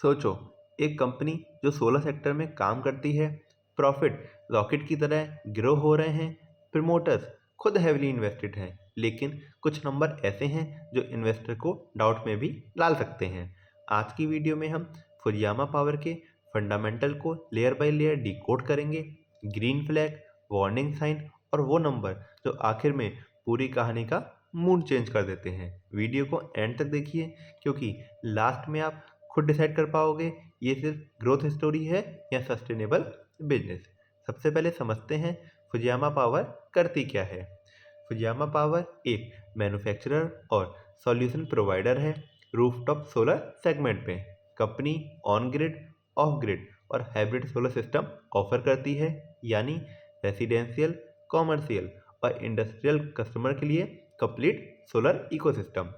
सोचो, एक कंपनी जो सोलर सेक्टर में काम करती है, प्रॉफिट रॉकेट की तरह ग्रो हो रहे हैं, प्रमोटर्स खुद हैविली इन्वेस्टेड हैं, लेकिन कुछ नंबर ऐसे हैं जो इन्वेस्टर को डाउट में भी डाल सकते हैं। आज की वीडियो में हम फुजियामा पावर के फंडामेंटल को लेयर बाय लेयर डिकोड करेंगे, ग्रीन फ्लैग, वार्निंग साइन और वो नंबर जो आखिर में पूरी कहानी का मूड चेंज कर देते हैं। वीडियो को एंड तक देखिए, क्योंकि लास्ट में आप खुद डिसाइड कर पाओगे ये सिर्फ ग्रोथ स्टोरी है या सस्टेनेबल बिजनेस। सबसे पहले समझते हैं फुजियामा पावर करती क्या है। फुजियामा पावर एक मैन्युफैक्चरर और सॉल्यूशन प्रोवाइडर है रूफटॉप सोलर सेगमेंट में। Company on grid, of grid और हाइब्रिड सोलर सिस्टम ऑफर करती है, यानी रेसिडेंशियल, कॉमर्शियल और इंडस्ट्रियल कस्टमर के लिए कंप्लीट सोलर इकोसिस्टम।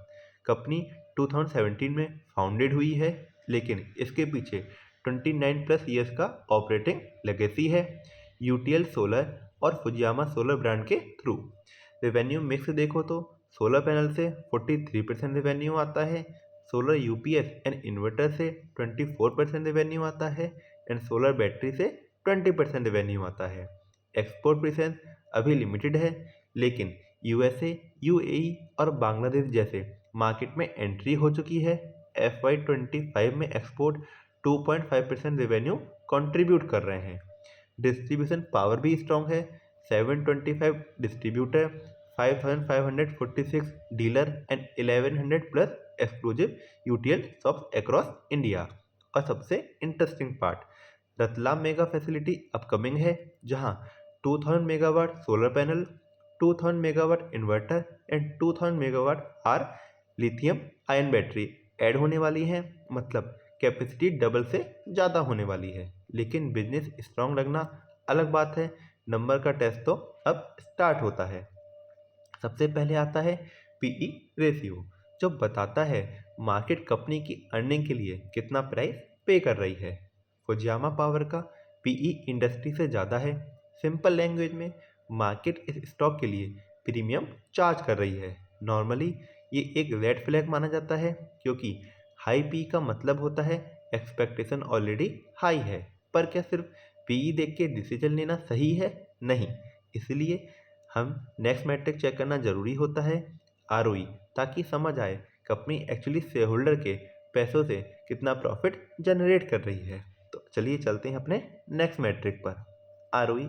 कंपनी 2017 में फाउंडेड हुई है, लेकिन इसके पीछे 29 प्लस ईयर्स का ऑपरेटिंग लेगेसी है यूटीएल सोलर और फुजियामा सोलर ब्रांड के थ्रू। रेवेन्यू मिक्स देखो तो सोलर पैनल से 43% रेवेन्यू आता है, सोलर यूपीएस एंड इन्वर्टर से 24% रेवेन्यू आता है एंड सोलर बैटरी से 20% रेवेन्यू आता है। एक्सपोर्ट प्रेजेंस अभी लिमिटेड है, लेकिन यूएसए, यूएई और बांग्लादेश जैसे मार्केट में एंट्री हो चुकी है। FY25 में एक्सपोर्ट 2.5% रेवेन्यू कंट्रीब्यूट कर रहे हैं। डिस्ट्रीब्यूशन पावर भी स्ट्रॉन्ग है, 725 distributor, 5546 dealer and 1100 plus exclusive UTL shops across India. और सबसे interesting part, Ratlam mega facility upcoming है, जहां 2000 megawatt solar panel, 2000 megawatt inverter and 2000 megawatt are lithium ion battery add होने वाली है। मतलब कैपेसिटी डबल से ज़्यादा होने वाली है। लेकिन बिजनेस स्ट्रांग लगना अलग बात है, नंबर का टेस्ट तो अब स्टार्ट होता है। सबसे पहले आता है पीई रेशियो, जो बताता है मार्केट कंपनी की अर्निंग के लिए कितना प्राइस पे कर रही है। फुजियामा पावर का पीई इंडस्ट्री से ज़्यादा है। सिंपल लैंग्वेज में, मार्केट इस स्टॉक के लिए प्रीमियम चार्ज कर रही है। नॉर्मली ये एक रेड फ्लैग माना जाता है, क्योंकि हाई पी का मतलब होता है एक्सपेक्टेशन ऑलरेडी हाई है। पर क्या सिर्फ पीई देख के डिसीजन लेना सही है? नहीं। इसलिए हम नेक्स्ट मैट्रिक चेक करना जरूरी होता है, आरओई, ताकि समझ आए कंपनी एक्चुअली शेयर होल्डर के पैसों से कितना प्रॉफिट जनरेट कर रही है। तो चलिए चलते हैं अपने नेक्स्ट मैट्रिक पर। आरओई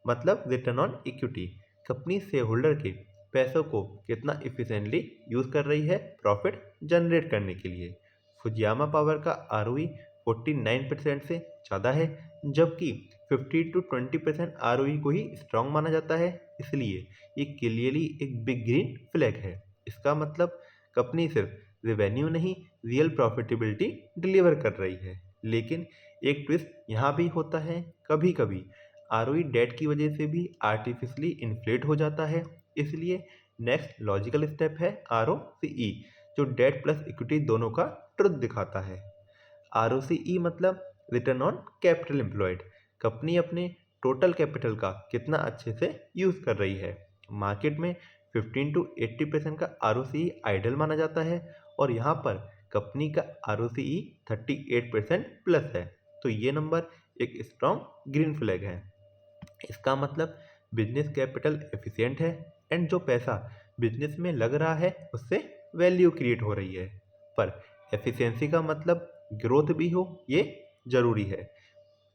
मतलब return on equity, company share holder के पैसों को कितना इफिशिएंटली यूज़ कर रही है प्रॉफिट जनरेट करने के लिए। फुजियामा पावर का आरओई 49% से ज़्यादा है, जबकि 50 to 20% आरओई को ही स्ट्रांग माना जाता है। इसलिए ये क्लियरली एक बिग ग्रीन फ्लैग है। इसका मतलब कंपनी सिर्फ रेवेन्यू नहीं, रियल प्रॉफिटेबिलिटी डिलीवर कर रही है। लेकिन एक ट्विस्ट यहाँ भी होता है, कभी कभी आरओई डेट की वजह से भी आर्टिफिशियली इन्फ्लेट हो जाता है। इसलिए नेक्स्ट लॉजिकल स्टेप है ROCE, जो डेट प्लस इक्विटी दोनों का ट्रुथ दिखाता है। ROCE मतलब return on capital employed, company अपने टोटल कैपिटल का कितना अच्छे से यूज़ कर रही है। मार्केट में 15 to 80% का ROCE आइडल माना जाता है, और यहाँ पर कंपनी का ROCE 38% प्लस है। तो ये नंबर एक स्ट्रॉन्ग ग्रीन फ्लैग है। इसका मतलब बिजनेस कैपिटल एफिशिएंट है एंड जो पैसा बिजनेस में लग रहा है उससे वैल्यू क्रिएट हो रही है। पर एफिशिएंसी का मतलब ग्रोथ भी हो, ये ज़रूरी है।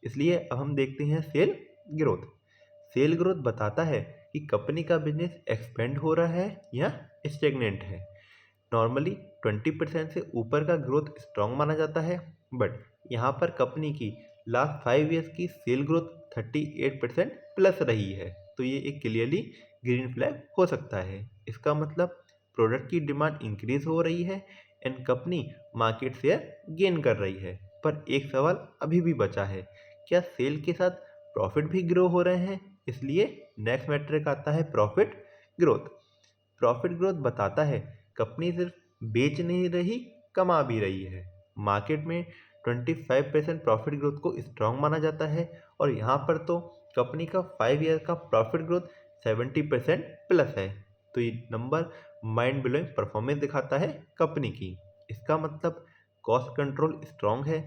इसलिए अब हम देखते हैं सेल ग्रोथ। सेल ग्रोथ बताता है कि कंपनी का बिजनेस एक्सपेंड हो रहा है या स्टेगनेंट है। नॉर्मली 20% से ऊपर का ग्रोथ स्ट्रांग माना जाता है, बट यहाँ पर कंपनी की लास्ट 5 ईयर्स की सेल ग्रोथ 38% प्लस रही है। तो ये एक क्लियरली ग्रीन फ्लैग हो सकता है। इसका मतलब प्रोडक्ट की डिमांड इंक्रीज हो रही है and company market share gain कर रही है। पर एक सवाल अभी भी बचा है, क्या सेल के साथ प्रॉफिट भी ग्रो हो रहे हैं? इसलिए नेक्स्ट मैट्रिक आता है प्रॉफिट ग्रोथ। प्रॉफिट ग्रोथ बताता है कंपनी सिर्फ बेच नहीं रही, कमा भी रही है। मार्केट में 25% प्रॉफिट ग्रोथ को स्ट्रांग माना जाता है, और यहाँ पर तो कंपनी का 5 ईयर का प्रॉफिट ग्रोथ 70% प्लस है। तो ये नंबर माइंड ब्लोइंग परफॉर्मेंस दिखाता है कंपनी की। इसका मतलब कॉस्ट कंट्रोल स्ट्रॉन्ग है,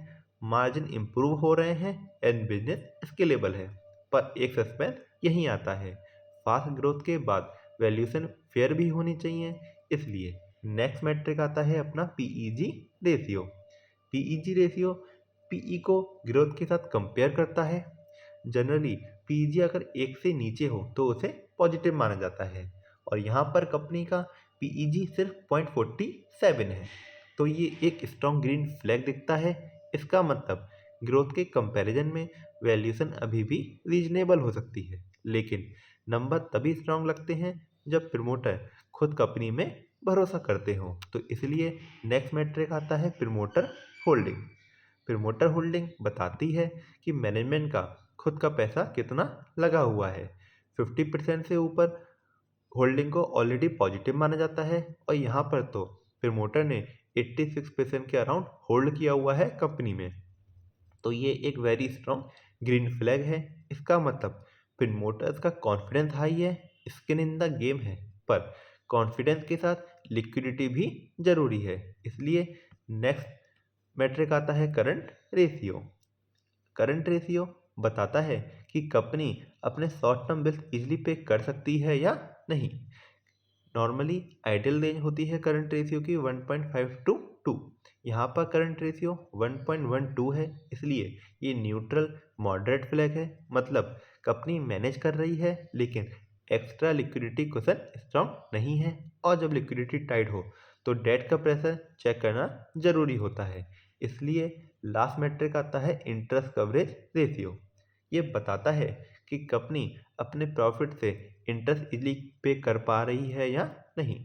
मार्जिन इंप्रूव हो रहे हैं एंड बिजनेस स्केलेबल है। पर एक सस्पेंस यहीं आता है, फास्ट ग्रोथ के बाद वैल्यूएशन फेयर भी होनी चाहिए। इसलिए नेक्स्ट मैट्रिक आता है अपना PEG ratio. PEG ratio PE को ग्रोथ के साथ कंपेयर करता है। जनरली पीईजी अगर एक से नीचे हो तो उसे पॉजिटिव माना जाता है, और यहाँ पर कंपनी का पीईजी सिर्फ 0.47 है, तो ये एक स्ट्रॉन्ग ग्रीन फ्लैग दिखता है। इसका मतलब ग्रोथ के कंपैरिजन में वैल्यूएशन अभी भी रीजनेबल हो सकती है, लेकिन नंबर तभी स्ट्रॉन्ग लगते हैं जब प्रमोटर खुद कंपनी में भरोसा करते हो। तो इसलिए नेक्स्ट मैट्रिक आता है प्रमोटर होल्डिंग। प्रमोटर होल्डिंग बताती है कि मैनेजमेंट का खुद का पैसा कितना लगा हुआ है। 50% से ऊपर होल्डिंग को ऑलरेडी पॉजिटिव माना जाता है, और यहाँ पर तो प्रमोटर ने 86% के अराउंड होल्ड किया हुआ है कंपनी में, तो ये एक वेरी स्ट्रॉन्ग ग्रीन फ्लैग है। इसका मतलब प्रमोटर्स का कॉन्फिडेंस हाई है, स्किन इन द गेम है, पर कॉन्फिडेंस के साथ लिक्विडिटी भी जरूरी है। इसलिए नेक्स्ट मैट्रिक आता है करंट रेशियो। करंट रेशियो बताता है कि कंपनी अपने शॉर्ट टर्म बिल्स इजीली पे कर सकती है या नहीं। नॉर्मली आइडियल रेंज होती है करंट रेशियो की 1.5 to 2। यहाँ पर करंट रेशियो 1.12 है, इसलिए ये न्यूट्रल मॉडरेट फ्लैग है। मतलब कंपनी मैनेज कर रही है, लेकिन एक्स्ट्रा लिक्विडिटी कुशन स्ट्रॉन्ग नहीं है, और जब लिक्विडिटी टाइट हो तो डेट का प्रेशर चेक करना जरूरी होता है। इसलिए लास्ट मैट्रिक आता है इंटरेस्ट कवरेज रेशियो। ये बताता है कि कंपनी अपने प्रॉफिट से इंटरेस्ट इजीली पे कर पा रही है या नहीं।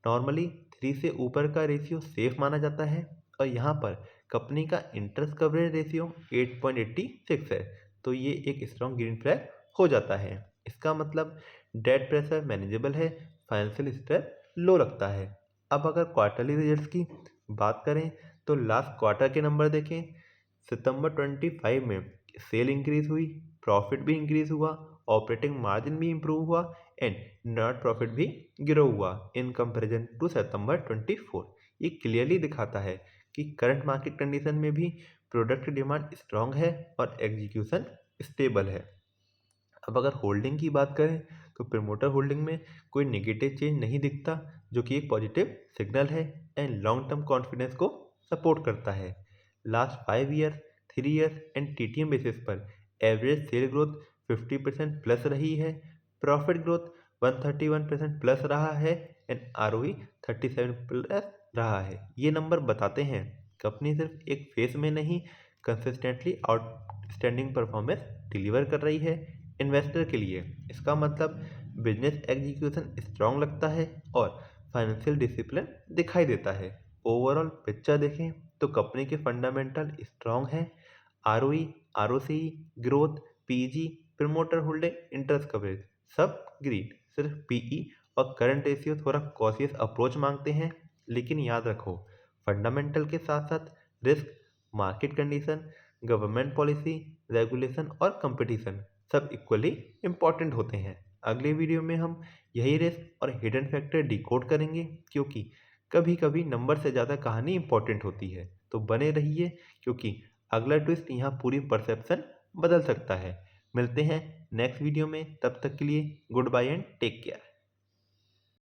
नॉर्मली 3 से ऊपर का रेशियो सेफ माना जाता है, और यहाँ पर कंपनी का इंटरेस्ट कवरेज रेशियो 8.86 है, तो ये एक स्ट्रॉन्ग ग्रीन फ्लैग हो जाता है। इसका मतलब डेट प्रेशर मैनेजेबल है, फाइनेंशियल स्ट्रेस लो लगता है। अब अगर क्वार्टरली रिजल्ट्स की बात करें तो लास्ट क्वार्टर के नंबर देखें। सितंबर 25 में सेल इंक्रीज हुई, प्रॉफिट भी इंक्रीज हुआ, ऑपरेटिंग मार्जिन भी इंप्रूव हुआ एंड नेट प्रॉफिट भी ग्रो हुआ इन कंपैरिजन टू सितंबर 24। ये क्लियरली दिखाता है कि करंट मार्केट कंडीशन में भी प्रोडक्ट डिमांड स्ट्रांग है और एग्जीक्यूशन स्टेबल है। अब अगर होल्डिंग की बात करें तो प्रमोटर होल्डिंग में कोई नेगेटिव चेंज नहीं दिखता, जो कि एक पॉजिटिव सिग्नल है एंड लॉन्ग टर्म कॉन्फिडेंस को सपोर्ट करता है। Last 5 year, 3 years and TTM basis पर एवरेज सेल ग्रोथ 50% प्लस रही है, प्रॉफिट ग्रोथ 131% प्लस रहा है एंड आरओई 37 प्लस रहा है। ये नंबर बताते हैं कंपनी सिर्फ एक फेज में नहीं, कंसिस्टेंटली आउटस्टैंडिंग परफॉर्मेंस डिलीवर कर रही है इन्वेस्टर के लिए। इसका मतलब बिजनेस एग्जीक्यूशन स्ट्रांग लगता है और फाइनेंशियल डिसिप्लिन दिखाई देता है। ओवरऑल पिक्चर देखें तो कंपनी के फंडामेंटल स्ट्रांग है, ROE, ROC, growth, PG, promoter holding, interest coverage सब ग्रीन। सिर्फ पीई और करंट रेशियो थोड़ा कॉशियस अप्रोच मांगते हैं, लेकिन याद रखो फंडामेंटल के साथ साथ risk, market condition, government policy, regulation और कंपटीशन सब इक्वली इम्पॉर्टेंट होते हैं। अगले वीडियो में हम यही रिस्क और हिडन फैक्टर डिकोड करेंगे, क्योंकि कभी कभी नंबर से ज़्यादा कहानी इंपॉर्टेंट होती है। तो बने रहिए, क्योंकि अगला ट्विस्ट यहाँ पूरी परसेप्शन बदल सकता है। मिलते हैं नेक्स्ट वीडियो में, तब तक के लिए good bye and take care.